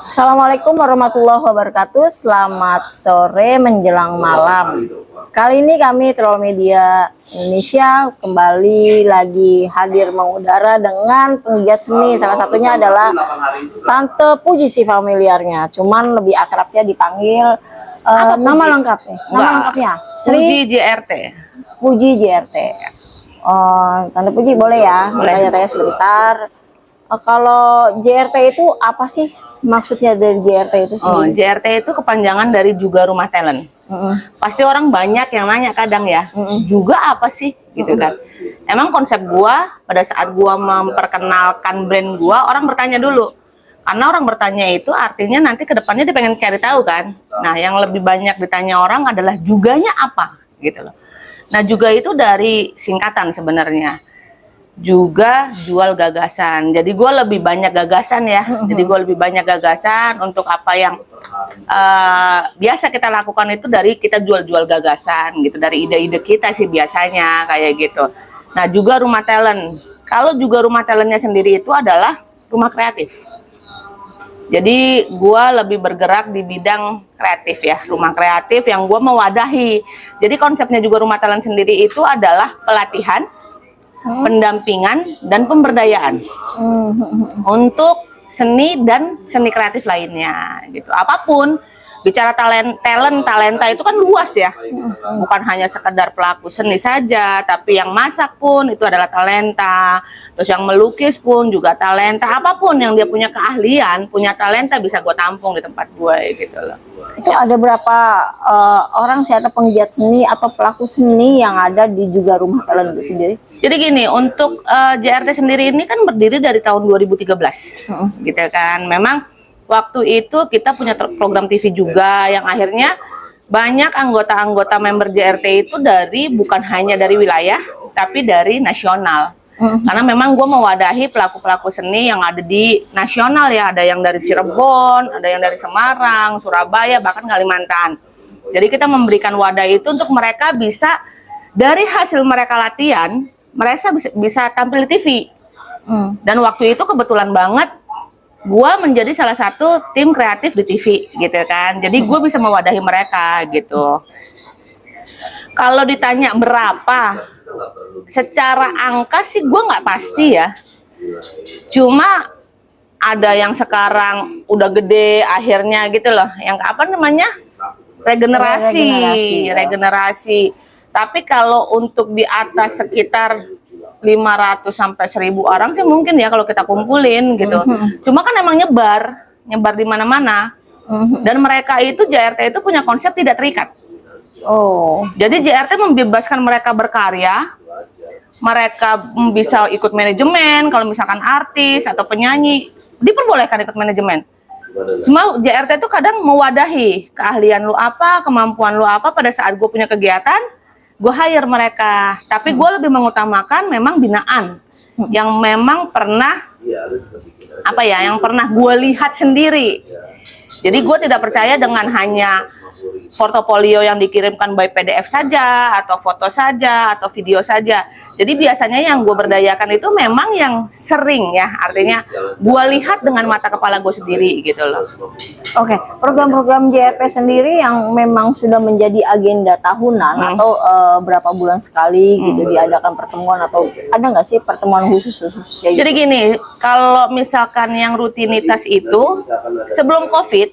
Assalamualaikum warahmatullahi wabarakatuh. Selamat sore menjelang malam. Kali ini kami Troll Media Indonesia kembali lagi hadir mengudara dengan penggiat seni. Salah satunya adalah Tante Puji si familiarnya. Cuman lebih akrabnya dipanggil nama lengkapnya. Nama lengkapnya Puji JRT. Puji JRT. Oh, Tante Puji boleh ya? Tanya-tanya sebentar. Kalau JRT itu apa sih? Maksudnya dari JRT itu sendiri? JRT itu kepanjangan dari Juga Rumah Talent. Pasti orang banyak yang nanya kadang ya, juga apa sih gitu kan. Emang konsep gua pada saat gua memperkenalkan brand gua, orang bertanya dulu. Karena orang bertanya itu artinya nanti ke depannya dia pengen cari tahu kan. Nah, yang lebih banyak ditanya orang adalah juganya apa gitu loh. Nah, juga itu dari singkatan sebenarnya. Juga jual gagasan. Jadi gue lebih banyak gagasan ya. Jadi gue lebih banyak gagasan untuk apa yang biasa kita lakukan itu dari kita jual-jual gagasan gitu. Dari ide-ide kita sih biasanya kayak gitu. Nah, juga rumah talent. Kalau juga rumah talentnya sendiri itu adalah rumah kreatif. Jadi gue lebih bergerak di bidang kreatif ya. Rumah kreatif yang gue mewadahi. Jadi konsepnya juga rumah talent sendiri itu adalah pelatihan, pendampingan dan pemberdayaan untuk seni dan seni kreatif lainnya gitu. Apapun bicara talenta itu kan luas ya, bukan hanya sekedar pelaku seni saja, tapi yang masak pun itu adalah talenta, terus yang melukis pun juga talenta. Apapun yang dia punya keahlian, punya talenta bisa gue tampung di tempat gue gitu loh. Itu ada berapa orang sih atau penggiat seni atau pelaku seni yang ada di juga rumah talent itu sendiri? Jadi gini, untuk JRT sendiri ini kan berdiri dari tahun 2013, gitu kan. Memang waktu itu kita punya program TV juga yang akhirnya banyak anggota-anggota member JRT itu dari bukan hanya dari wilayah, tapi dari nasional. Karena memang gue mewadahi pelaku-pelaku seni yang ada di nasional ya, ada yang dari Cirebon, ada yang dari Semarang, Surabaya, bahkan Kalimantan. Jadi kita memberikan wadah itu untuk mereka bisa dari hasil mereka latihan, mereka bisa tampil di TV. Dan waktu itu kebetulan banget gue menjadi salah satu tim kreatif di TV gitu kan. Jadi gue bisa mewadahi mereka gitu. Kalau ditanya berapa, secara angka sih gue nggak pasti ya. Cuma ada yang sekarang udah gede akhirnya gitu loh. Yang apa namanya? Regenerasi. Tapi kalau untuk di atas sekitar 500 sampai 1000 orang sih mungkin ya kalau kita kumpulin gitu. Cuma kan emang nyebar di mana-mana. Dan mereka itu JRT itu punya konsep tidak terikat. Jadi JRT membebaskan mereka berkarya. Mereka bisa ikut manajemen kalau misalkan artis atau penyanyi diperbolehkan ikut manajemen. Cuma JRT itu kadang mewadahi keahlian lu apa, kemampuan lu apa. Pada saat gue punya kegiatan, gue hire mereka. Tapi gue lebih mengutamakan memang binaan yang memang pernah yang pernah gue lihat sendiri. Jadi gue tidak percaya dengan hanya portofolio yang dikirimkan by PDF saja, atau foto saja, atau video saja. Jadi biasanya yang gue berdayakan itu memang yang sering ya, artinya gue lihat dengan mata kepala gue sendiri gitu loh. Oke, program-program JRT sendiri yang memang sudah menjadi agenda tahunan atau berapa bulan sekali gitu diadakan pertemuan, atau ada nggak sih pertemuan khusus kayak gitu? Jadi gini, kalau misalkan yang rutinitas itu sebelum COVID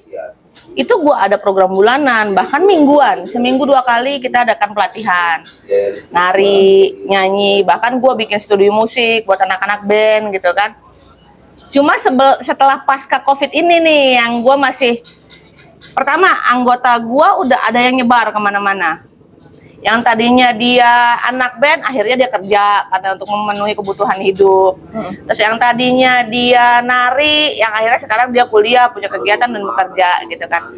itu gue ada program bulanan, bahkan mingguan, seminggu 2 kali kita adakan pelatihan nari, nyanyi, bahkan gue bikin studio musik buat anak-anak band gitu kan. Cuma setelah pasca COVID ini nih yang gue masih, pertama anggota gue udah ada yang nyebar kemana-mana. Yang tadinya dia anak band, akhirnya dia kerja karena untuk memenuhi kebutuhan hidup. Terus yang tadinya dia nari, yang akhirnya sekarang dia kuliah, punya kegiatan dan bekerja gitu kan.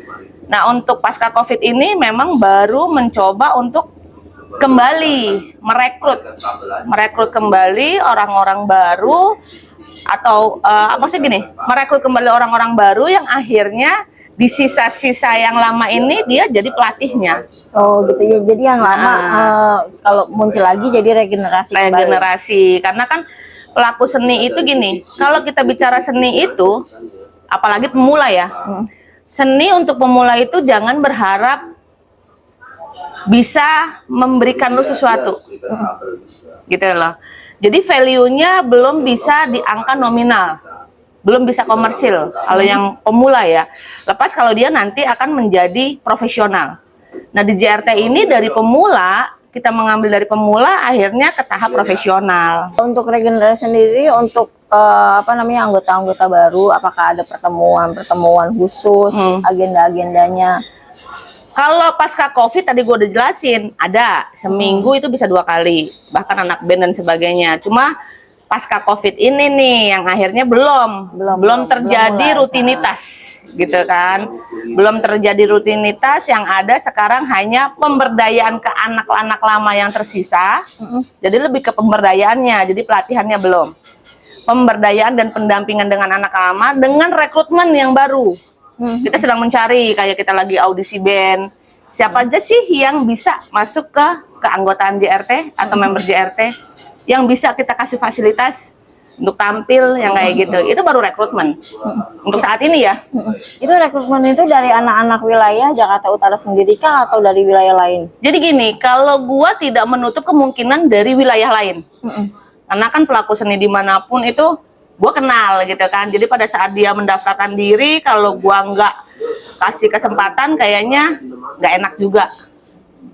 Nah, untuk pasca COVID ini memang baru mencoba untuk kembali merekrut kembali orang-orang baru, atau merekrut kembali orang-orang baru yang akhirnya di sisa-sisa yang lama ini dia jadi pelatihnya. Oh gitu ya, jadi yang lama kalau muncul lagi jadi regenerasi. Karena kan pelaku seni itu gini, kalau kita bicara seni itu apalagi pemula ya. Seni untuk pemula itu jangan berharap bisa memberikan lu sesuatu, gitu loh. Jadi value-nya belum bisa di angka nominal, belum bisa komersil kalau yang pemula ya. Lepas kalau dia nanti akan menjadi profesional. Nah di JRT ini dari pemula, kita mengambil dari pemula akhirnya ke tahap profesional. Untuk regenerasi sendiri, untuk anggota-anggota baru, apakah ada pertemuan khusus, agenda-agendanya? Kalau pasca COVID tadi gue udah jelasin, ada seminggu itu bisa 2 kali, bahkan anak band dan sebagainya. Cuma pasca COVID ini nih yang akhirnya belum terjadi rutinitas, gitu kan? Belum terjadi rutinitas, yang ada sekarang hanya pemberdayaan ke anak-anak lama yang tersisa. Jadi lebih ke pemberdayaannya, jadi pelatihannya belum. Pemberdayaan dan pendampingan dengan anak lama dengan rekrutmen yang baru. Kita sedang mencari, kayak kita lagi audisi band. Siapa aja sih yang bisa masuk ke keanggotaan JRT atau member JRT yang bisa kita kasih fasilitas untuk tampil yang kayak gitu. Itu baru rekrutmen. Untuk saat ini ya. Itu rekrutmen itu dari anak-anak wilayah Jakarta Utara sendiri kah atau dari wilayah lain? Jadi gini, kalau gua tidak menutup kemungkinan dari wilayah lain. Karena kan pelaku seni dimanapun itu gue kenal gitu kan. Jadi pada saat dia mendaftarkan diri, kalau gue nggak kasih kesempatan kayaknya nggak enak juga.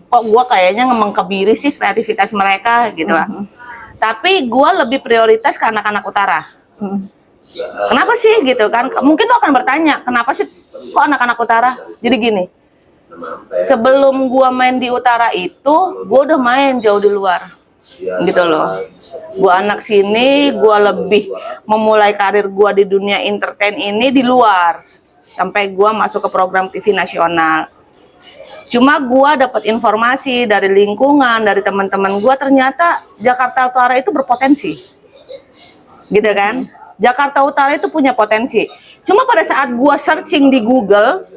Kok gue kayaknya mengkebiri sih kreativitas mereka gitu lah. Tapi gue lebih prioritas ke anak-anak utara. Kenapa sih gitu kan? Mungkin lo akan bertanya, kenapa sih kok anak-anak utara? Jadi gini, sebelum gue main di utara itu, gue udah main jauh di luar gitu loh. Gua anak sini, gua lebih memulai karir gua di dunia entertain ini di luar sampai gua masuk ke program TV nasional. Cuma gua dapat informasi dari lingkungan, dari teman-teman gua, ternyata Jakarta Utara itu berpotensi, gitu kan? Jakarta Utara itu punya potensi. Cuma pada saat gua searching di Google,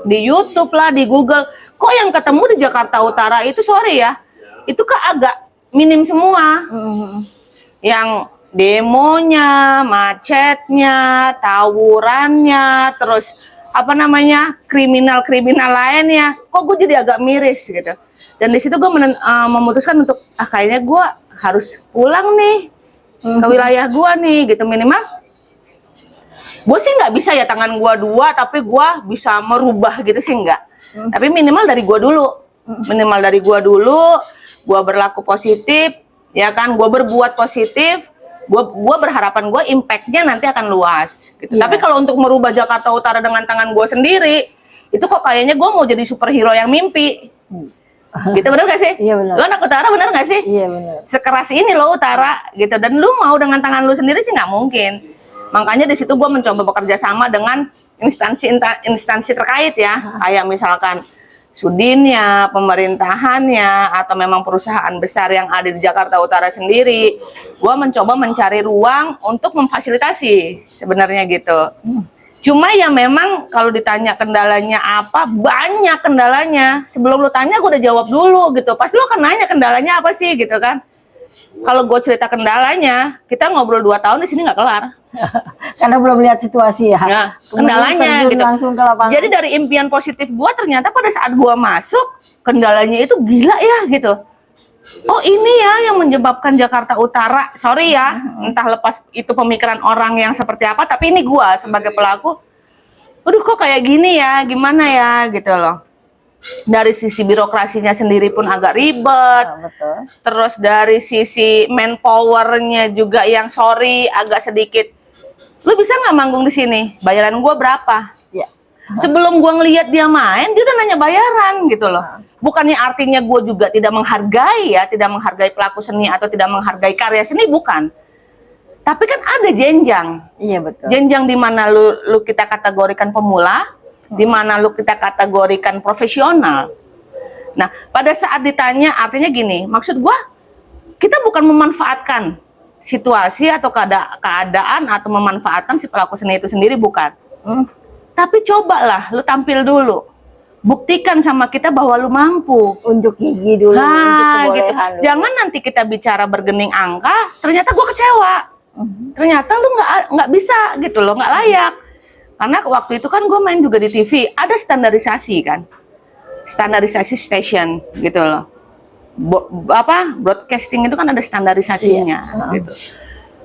di YouTube lah, di Google, kok yang ketemu di Jakarta Utara itu, sorry ya, itu kok agak minim semua. Yang demonya, macetnya, tawurannya, terus kriminal-kriminal lainnya, kok gue jadi agak miris gitu. Dan di situ gue memutuskan untuk kayaknya gue harus pulang nih ke wilayah gue nih gitu. Minimal gue sih nggak bisa ya tangan gue 2 tapi gue bisa merubah gitu sih nggak. Tapi minimal dari gue dulu, gue berlaku positif, ya kan, gue berbuat positif, gue berharapan gue impactnya nanti akan luas gitu. Tapi kalau untuk merubah Jakarta Utara dengan tangan gue sendiri, itu kok kayaknya gue mau jadi superhero yang mimpi gitu, bener gak sih? Iya benar. Lo anak utara bener gak sih? Iya benar. Sekeras ini lo utara gitu, dan lu mau dengan tangan lu sendiri sih nggak mungkin. Makanya di situ gue mencoba bekerja sama dengan instansi terkait ya, kayak misalkan Sudinnya, pemerintahannya, atau memang perusahaan besar yang ada di Jakarta Utara sendiri. Gue mencoba mencari ruang untuk memfasilitasi sebenarnya gitu. Cuma ya memang kalau ditanya kendalanya apa, banyak kendalanya. Sebelum lu tanya gue udah jawab dulu gitu. Pasti lu akan nanya kendalanya apa sih gitu kan. Kalau gue cerita kendalanya, kita ngobrol 2 tahun di sini nggak kelar. Karena belum lihat situasi ya. Nah, kendalanya gitu. Langsung ke lapangan. Jadi dari impian positif gue, ternyata pada saat gue masuk, kendalanya itu gila ya gitu. Oh ini ya yang menyebabkan Jakarta Utara, sorry ya, entah lepas itu pemikiran orang yang seperti apa, tapi ini gue sebagai pelaku, aduh kok kayak gini ya, gimana ya gitu loh. Dari sisi birokrasinya sendiri pun agak ribet, Betul. terus dari sisi manpowernya juga yang sorry agak sedikit. Lu bisa nggak manggung di sini? Bayaran gue berapa? Ya. Sebelum gue ngelihat dia main, dia udah nanya bayaran gitu loh. Bukannya artinya gue juga tidak menghargai ya, tidak menghargai pelaku seni atau tidak menghargai karya seni, bukan. Tapi kan ada jenjang. Iya betul. Jenjang di mana lu kita kategorikan pemula, di mana lu kita kategorikan profesional. Nah, pada saat ditanya artinya gini, maksud gua kita bukan memanfaatkan situasi atau keadaan atau memanfaatkan si pelaku seni itu sendiri, bukan. Tapi cobalah lu tampil dulu. Buktikan sama kita bahwa lu mampu. Unjuk gigi dulu, unjuk kebolehan gitu. dulu. Jangan nanti kita bicara bergening angka, ternyata gua kecewa. Ternyata lu nggak bisa gitu loh, nggak layak. Karena waktu itu kan gue main juga di TV, ada standarisasi kan, standarisasi station gitu loh. Broadcasting itu kan ada standarisasinya gitu.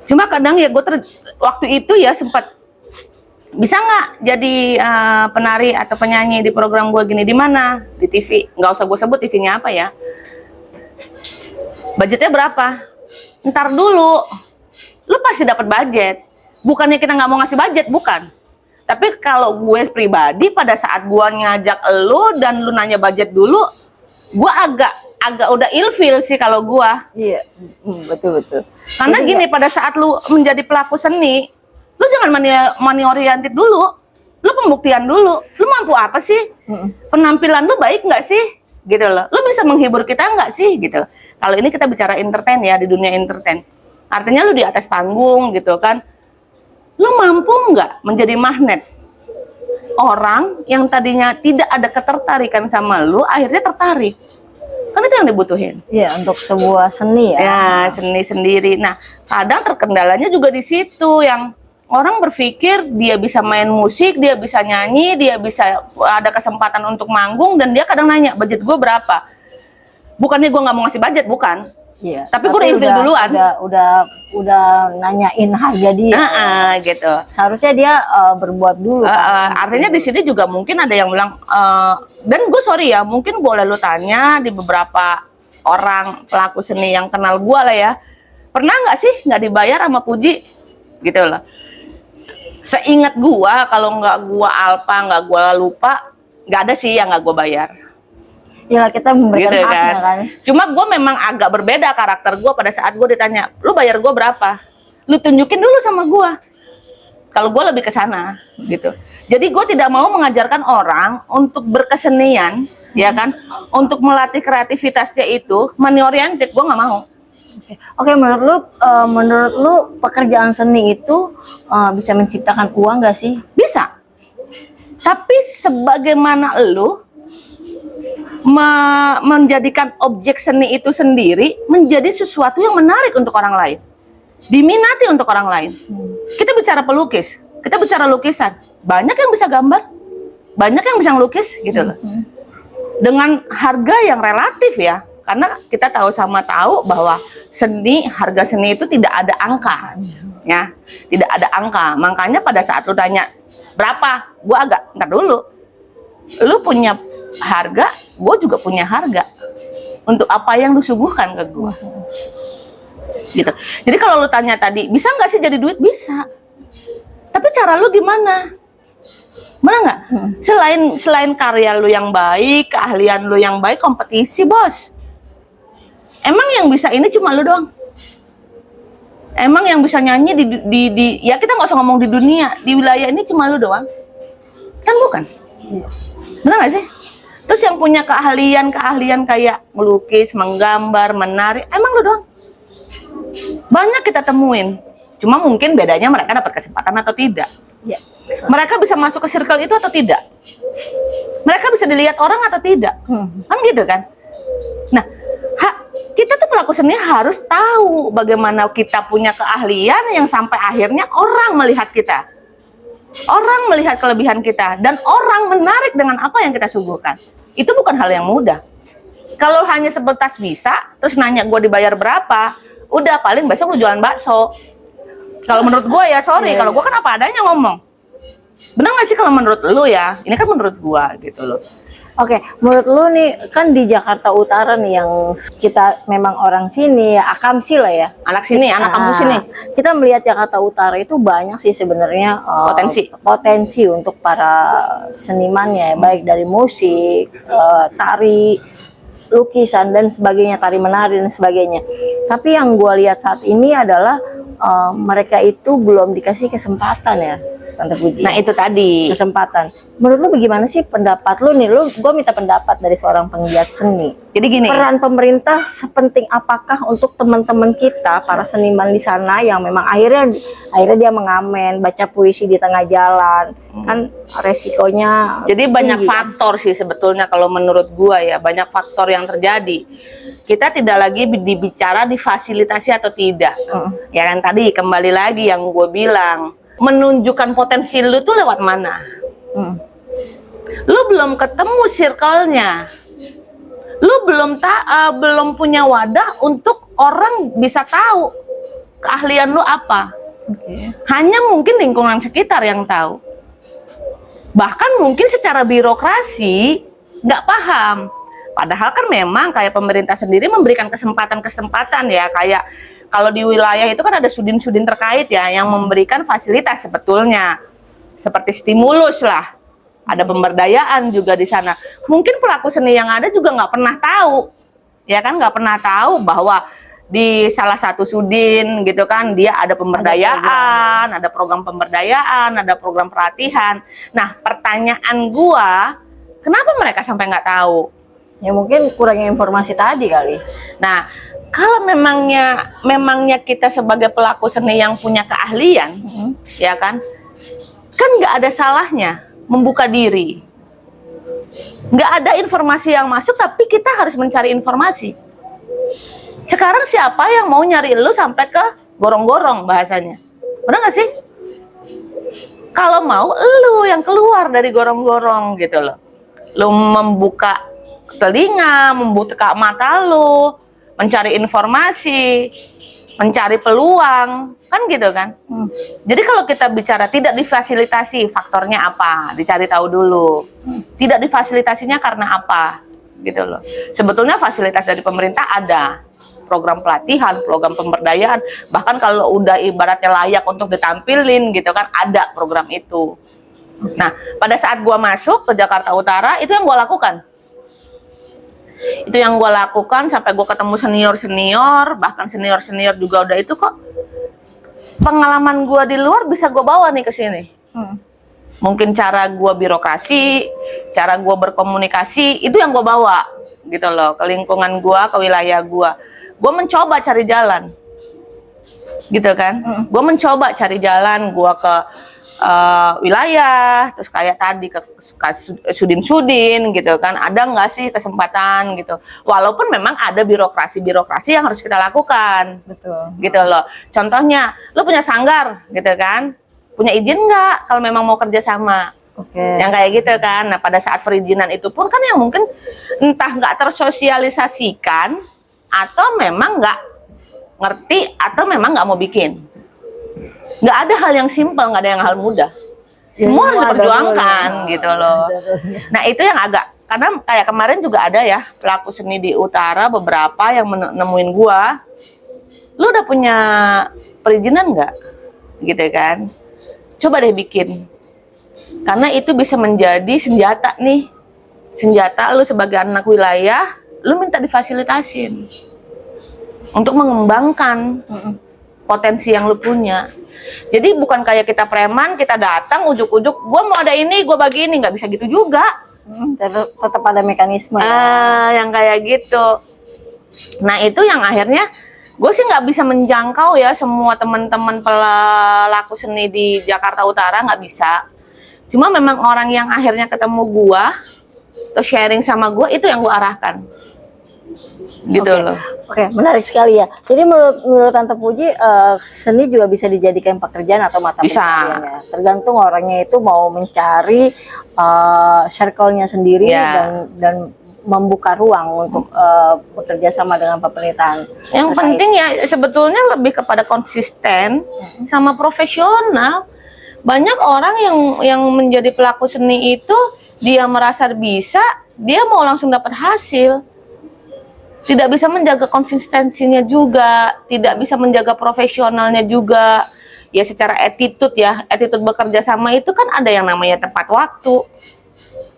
Cuma kadang ya waktu itu ya sempat, bisa nggak jadi penari atau penyanyi di program gue gini, di mana? Di TV. Nggak usah gue sebut TV-nya apa ya. Budgetnya berapa? Ntar dulu. Lu pasti dapat budget. Bukannya kita nggak mau ngasih budget, bukan. Tapi kalau gue pribadi pada saat gue ngajak lu dan lu nanya budget dulu, gue agak udah ilfil sih kalau gue. Iya, betul. Karena gini, pada saat lu menjadi pelaku seni, lu jangan money oriented dulu. Lu pembuktian dulu. Lu mampu apa sih? Penampilan lu baik nggak sih? Gitu loh. Lu bisa menghibur kita nggak sih? Gitu. Kalau ini kita bicara entertain ya, di dunia entertain. Artinya lu di atas panggung gitu kan. Lu mampu nggak menjadi magnet? Orang yang tadinya tidak ada ketertarikan sama lu, akhirnya tertarik. Kan itu yang dibutuhin. Iya, untuk sebuah seni ya. Ya, seni sendiri. Nah, kadang terkendalanya juga di situ, yang orang berpikir dia bisa main musik, dia bisa nyanyi, dia bisa ada kesempatan untuk manggung, dan dia kadang nanya, budget gue berapa? Bukannya gue nggak mau ngasih budget, bukan. Iya. Tapi gue udah ilfil duluan. Udah nanyain harga dia. Gitu. Seharusnya dia berbuat dulu. Artinya di sini juga mungkin ada yang bilang, dan gue sorry ya, mungkin boleh lu tanya di beberapa orang pelaku seni yang kenal gue lah ya, pernah nggak sih nggak dibayar sama Puji? Gitu loh. Seingat gue, kalau nggak gue alpa, nggak gue lupa, nggak ada sih yang nggak gue bayar. Ya kita memberikan Gitu haknya kan. Cuma gue memang agak berbeda karakter gue pada saat gue ditanya, lu bayar gue berapa? Lu tunjukin dulu sama gue. Kalau gue lebih ke sana gitu. Jadi gue tidak mau mengajarkan orang untuk berkesenian, ya kan? Untuk melatih kreativitasnya itu money oriented, gue nggak mau. Oke, menurut lu pekerjaan seni itu bisa menciptakan uang nggak sih? Bisa. Tapi sebagaimana lu menjadikan objek seni itu sendiri menjadi sesuatu yang menarik untuk orang lain, diminati untuk orang lain. Kita bicara pelukis, kita bicara lukisan, banyak yang bisa gambar, banyak yang bisa ngelukis gitu loh, dengan harga yang relatif ya, karena kita tahu bahwa harga seni itu tidak ada angka ya, tidak ada angka. Makanya pada saat lu tanya berapa, gua agak ntar dulu, lu punya harga, gue juga punya harga untuk apa yang lu suguhkan ke gue, gitu. Jadi kalau lu tanya tadi, bisa nggak sih jadi duit? Bisa. Tapi cara lu gimana? Mana nggak? Selain karya lu yang baik, keahlian lu yang baik, kompetisi bos. Emang yang bisa ini cuma lu doang? Emang yang bisa nyanyi di ya kita nggak usah ngomong di dunia, di wilayah ini cuma lu doang? Kan bukan? Benar nggak sih? Terus yang punya keahlian kayak melukis, menggambar, menari, emang lu doang? Banyak kita temuin. Cuma mungkin bedanya mereka dapat kesempatan atau tidak. Ya. Mereka bisa masuk ke circle itu atau tidak. Mereka bisa dilihat orang atau tidak. Kan gitu kan? Nah, kita tuh pelaku seni harus tahu bagaimana kita punya keahlian yang sampai akhirnya orang melihat kita. Orang melihat kelebihan kita dan orang menarik dengan apa yang kita suguhkan. Itu bukan hal yang mudah. Kalau hanya sebatas bisa, terus nanya gue dibayar berapa, udah paling besok lu jualan bakso. Kalau menurut gue ya sorry, kalau gue kan apa adanya ngomong. Benar nggak sih kalau menurut lu ya? Ini kan menurut gue gitu loh. Oke, menurut lu nih, kan di Jakarta Utara nih yang kita memang orang sini, akamsi lah ya. Anak sini, anak kampus sini. Kita melihat Jakarta Utara itu banyak sih sebenarnya potensi untuk para senimannya, baik dari musik, tari, lukisan dan sebagainya, tari menari dan sebagainya. Tapi yang gue lihat saat ini adalah mereka itu belum dikasih kesempatan ya, Tante Puji. Nah itu tadi Kesempatan. Menurut lu bagaimana sih pendapat lu nih? Gue minta pendapat dari seorang penggiat seni. Jadi gini, Peran pemerintah sepenting apakah untuk teman-teman kita, para seniman di sana yang memang akhirnya dia mengamen, baca puisi di tengah jalan, kan resikonya. jadi banyak tinggi, faktor sih sebetulnya kalau menurut gua ya, banyak faktor yang terjadi. Kita tidak lagi dibicara difasilitasi atau tidak. Ya kan tadi kembali lagi yang gue bilang, menunjukkan potensi lu tuh lewat mana. Lu belum ketemu circle-nya. Lu belum punya wadah untuk orang bisa tahu keahlian lu apa. Hanya mungkin lingkungan sekitar yang tahu. Bahkan mungkin secara birokrasi nggak paham. Padahal kan memang kayak pemerintah sendiri memberikan kesempatan-kesempatan ya, kayak kalau di wilayah itu kan ada sudin-sudin terkait ya yang memberikan fasilitas sebetulnya. Seperti stimulus lah. Ada pemberdayaan juga di sana. Mungkin pelaku seni yang ada juga nggak pernah tahu. Ya kan, nggak pernah tahu bahwa di salah satu sudin gitu kan dia ada pemberdayaan, ada program pemberdayaan, ada program pelatihan. Nah, pertanyaan gua, kenapa mereka sampai nggak tahu? Ya mungkin kurangnya informasi tadi kali. Nah, kalau memangnya kita sebagai pelaku seni yang punya keahlian, ya kan nggak ada salahnya membuka diri. Nggak ada informasi yang masuk, tapi kita harus mencari informasi. Sekarang siapa yang mau nyari lu sampai ke gorong-gorong bahasanya? Benar nggak sih? Kalau mau, lu yang keluar dari gorong-gorong gitu loh. Lu membuka telinga, membuka mata lu, mencari informasi, mencari peluang, kan gitu kan? Jadi kalau kita bicara tidak difasilitasi, faktornya apa? Dicari tahu dulu. Tidak difasilitasinya karena apa? Gitu loh. Sebetulnya fasilitas dari pemerintah ada. Program pelatihan, program pemberdayaan, bahkan kalau udah ibaratnya layak untuk ditampilin gitu kan, ada program itu. Nah, pada saat gua masuk ke Jakarta Utara, itu yang gua lakukan. Itu yang gue lakukan sampai gue ketemu senior-senior, bahkan senior-senior juga udah itu kok. Pengalaman gue di luar bisa gue bawa nih ke sini. Mungkin cara gue birokrasi, cara gue berkomunikasi, itu yang gue bawa gitu loh ke lingkungan gue, ke wilayah gue. Gue mencoba cari jalan, gitu kan? Gue mencoba cari jalan, gue ke wilayah, terus kayak tadi ke sudin-sudin gitu kan, ada nggak sih kesempatan gitu, walaupun memang ada birokrasi yang harus kita lakukan. Betul. Gitu loh. Contohnya, lu punya sanggar gitu kan, punya izin nggak kalau memang mau kerja sama. Yang kayak gitu kan. Nah, pada saat perizinan itu pun kan yang mungkin entah nggak tersosialisasikan atau memang nggak ngerti atau memang nggak mau bikin. Nggak ada hal yang simpel, nggak ada yang hal mudah. Semua harus diperjuangkan gitu loh. Nah, itu yang agak, karena kayak kemarin juga ada ya pelaku seni di utara beberapa yang nemuin gua, lu udah punya perizinan nggak? Gitu kan. Coba deh bikin. Karena itu bisa menjadi senjata nih. Senjata lu sebagai anak wilayah, lu minta difasilitasin untuk mengembangkan potensi yang lu punya. Jadi bukan kayak kita preman, kita datang ujuk-ujuk, gue mau ada ini, gue bagi ini, nggak bisa gitu juga. Tetap ada mekanisme. Yang kayak gitu. Nah, itu yang akhirnya gue sih nggak bisa menjangkau ya semua teman-teman pelaku seni di Jakarta Utara, nggak bisa. Cuma memang orang yang akhirnya ketemu gue atau sharing sama gue, itu yang gue arahkan. Gitu loh. Oke, menarik sekali ya. Jadi menurut Tante Puji, seni juga bisa dijadikan pekerjaan atau mata pencaharian ya. Tergantung orangnya itu mau mencari circle-nya sendiri dan membuka ruang untuk bekerja sama dengan pemerintahan. Yang penting ya sebetulnya lebih kepada konsisten sama profesional. Banyak orang yang menjadi pelaku seni itu dia merasa bisa, dia mau langsung dapat hasil. Tidak bisa menjaga konsistensinya juga, tidak bisa menjaga profesionalnya juga. Ya secara attitude ya, attitude bekerja sama itu kan ada yang namanya tepat waktu.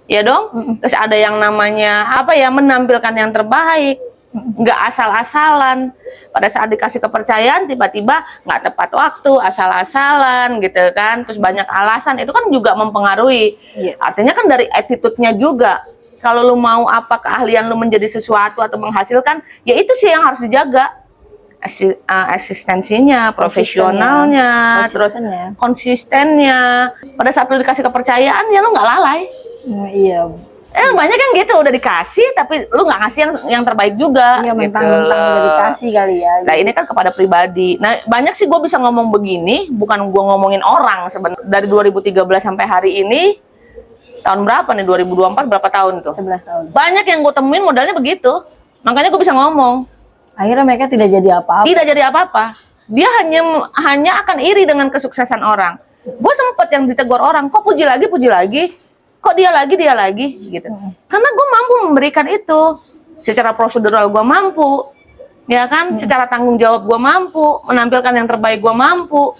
Ya dong? Terus ada yang namanya apa ya, menampilkan yang terbaik. Nggak asal-asalan. Pada saat dikasih kepercayaan tiba-tiba nggak tepat waktu, asal-asalan gitu kan. Terus banyak alasan, itu kan juga mempengaruhi. Artinya kan dari attitude-nya juga. Kalau lu mau apa keahlian lu menjadi sesuatu atau menghasilkan, ya itu sih yang harus dijaga. Eksistensinya, profesionalnya, terus konsistennya. Pada saat lu dikasih kepercayaan, ya lu nggak lalai. Iya. Banyak yang gitu udah dikasih tapi lu nggak ngasih yang terbaik juga. Iya, gitu. mentang-mentang udah dikasih kali ya. Nah ini kan kepada pribadi. Nah banyak sih gue bisa ngomong begini, bukan gue ngomongin orang sebenarnya. Dari 2013 sampai hari ini, tahun berapa nih? 2024 berapa tahun tuh? 11 tahun. Banyak yang gue temuin modalnya begitu. Makanya gue bisa ngomong. Akhirnya mereka tidak jadi apa-apa. Tidak jadi apa-apa. Dia hanya akan iri dengan kesuksesan orang. Gue sempet yang ditegur orang, kok puji lagi, kok dia lagi, gitu. Karena gue mampu memberikan itu. Secara prosedural gue mampu, ya kan? Secara tanggung jawab gue mampu, menampilkan yang terbaik gue mampu.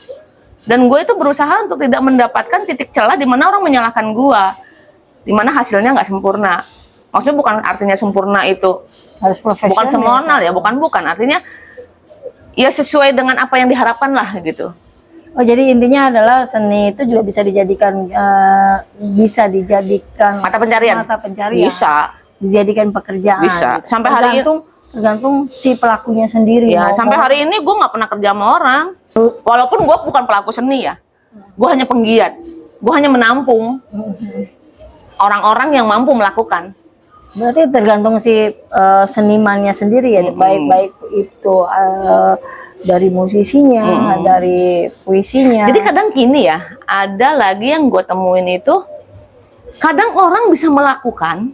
Dan gue itu berusaha untuk tidak mendapatkan titik celah di mana orang menyalahkan gue, di mana hasilnya nggak sempurna. Maksudnya bukan artinya sempurna itu Harus profesional. bukan sempurna ya, bukan. Artinya ya sesuai dengan apa yang diharapkan lah gitu. Oh, jadi intinya adalah seni itu juga bisa dijadikan Mata pencarian. Mata pencarian. Bisa. Dijadikan pekerjaan. Bisa. Gitu. Sampai hari ini tergantung si pelakunya sendiri. ya, sampai hari ini gue nggak pernah kerja sama orang. Walaupun gue bukan pelaku seni ya. Gue hanya penggiat. Gue hanya menampung orang-orang yang mampu melakukan. Berarti tergantung si senimannya sendiri ya, baik-baik itu dari musisinya, dari puisinya. Jadi kadang gini ya, ada lagi yang gue temuin itu, kadang orang bisa melakukan,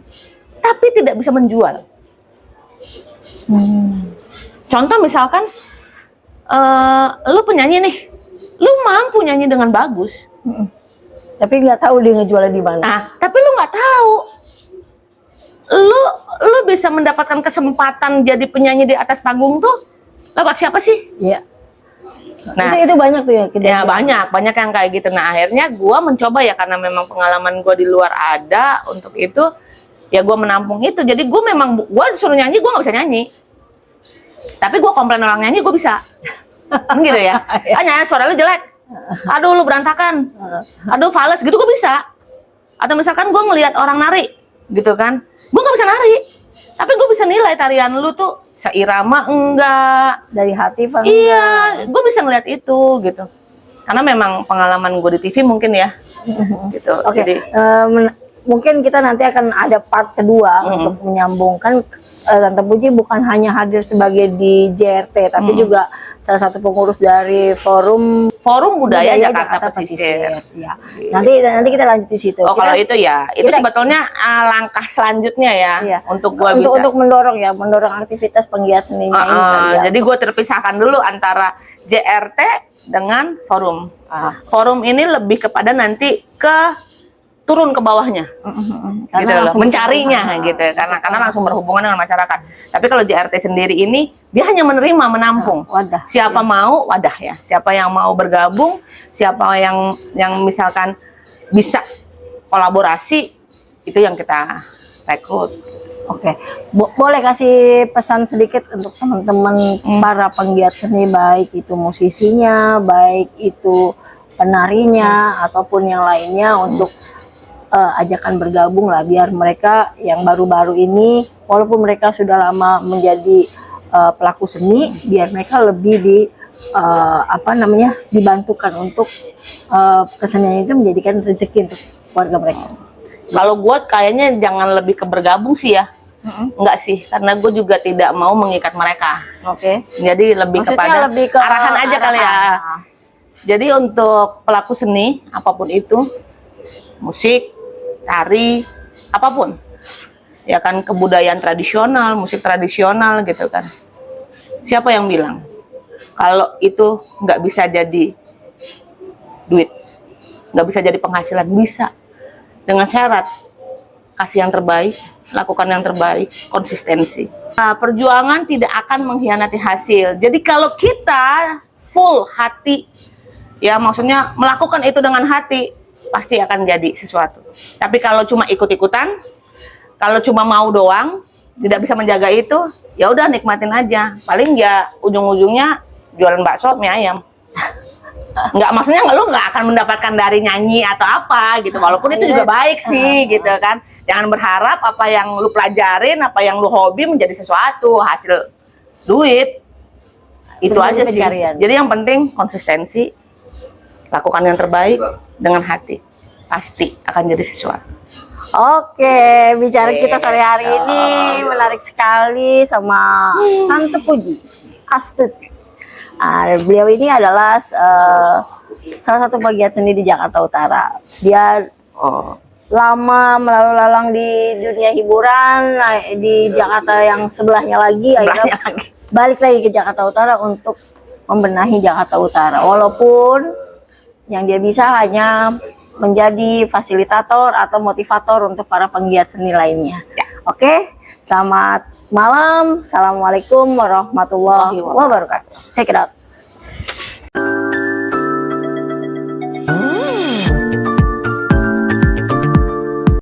tapi tidak bisa menjual. Contoh misalkan, lu penyanyi nih, lu mampu nyanyi dengan bagus, tapi nggak tahu dia ngejualnya di mana. nah, tapi lu nggak tahu, lu bisa mendapatkan kesempatan jadi penyanyi di atas panggung tuh lewat siapa sih? Iya. Nah, itu banyak tuh ya. Ya banyak yang kayak gitu. Nah akhirnya gue mencoba ya, karena memang pengalaman gue di luar ada untuk itu, ya gue menampung itu. Jadi gue disuruh nyanyi, gue nggak bisa nyanyi, tapi gue komplain orang nyanyi gue bisa. Gitu ya. Hanya suara lu jelek, aduh lu berantakan, aduh fales gitu gue bisa. Atau misalkan gue ngelihat orang nari gitu kan, gue nggak bisa nari, tapi gue bisa nilai tarian lu tuh seirama enggak, dari hati Pak. Iya, gue bisa ngeliat itu gitu. Karena memang pengalaman gue di TV mungkin ya, gitu. Oke. Jadi mungkin kita nanti akan ada part kedua untuk menyambungkan. Tante Puji bukan hanya hadir sebagai di JRT, tapi juga salah satu pengurus dari Forum Budaya Jakarta Pesisir. Ya. Nanti kita lanjut di situ. Oh, kalau itu ya, itu sebetulnya langkah selanjutnya ya, iya, untuk gue bisa. Untuk mendorong aktivitas penggiat seninya ini. Ya. Jadi gue terpisahkan dulu antara JRT dengan Forum. Forum ini lebih kepada nanti turun ke bawahnya, gitu loh, mencarinya gitu, karena langsung berhubungan dengan masyarakat. Tapi kalau JRT sendiri ini dia hanya menerima, menampung. Wadah. Siapa mau wadah ya, siapa yang mau bergabung, siapa yang misalkan bisa kolaborasi, itu yang kita rekrut. Oke, boleh kasih pesan sedikit untuk teman-teman para penggiat seni, baik itu musisinya, baik itu penarinya, ataupun yang lainnya, untuk ajakan bergabung lah, biar mereka yang baru-baru ini, walaupun mereka sudah lama menjadi pelaku seni, biar mereka lebih dibantukan untuk kesenian itu menjadikan rezeki untuk keluarga mereka. Kalau gue kayaknya jangan lebih ke bergabung sih ya. Enggak sih, karena gue juga tidak mau mengikat mereka. Oke. Jadi lebih kepada arahan aja kali ya. Jadi untuk pelaku seni apapun itu, musik, tari, apapun, ya kan, kebudayaan tradisional, musik tradisional gitu kan. Siapa yang bilang kalau itu nggak bisa jadi duit, nggak bisa jadi penghasilan? Bisa, dengan syarat kasih yang terbaik, lakukan yang terbaik, konsistensi. Nah, perjuangan tidak akan mengkhianati hasil. Jadi kalau kita full hati, ya maksudnya melakukan itu dengan hati, pasti akan jadi sesuatu. Tapi kalau cuma ikut-ikutan, kalau cuma mau doang, tidak bisa menjaga itu, ya udah nikmatin aja. Paling ya ujung-ujungnya jualan bakso mie ayam. Nggak, maksudnya lu nggak akan mendapatkan dari nyanyi atau apa gitu. Walaupun itu juga baik sih gitu kan. Jangan berharap apa yang lu pelajarin, apa yang lu hobi menjadi sesuatu, hasil duit. Itu aja sih. Jadi yang penting konsistensi, lakukan yang terbaik dengan hati, pasti akan jadi sesuatu. Oke, bicara kita sore hari ini menarik sekali sama Tante Puji Astuti. Beliau ini adalah salah satu pegiat seni di Jakarta Utara. Dia lama melalang di dunia hiburan di Jakarta yang sebelahnya lagi, akhirnya balik lagi ke Jakarta Utara untuk membenahi Jakarta Utara. Walaupun yang dia bisa hanya menjadi fasilitator atau motivator untuk para penggiat seni lainnya. Oke, selamat malam. Assalamualaikum warahmatullahi wabarakatuh. Check it out.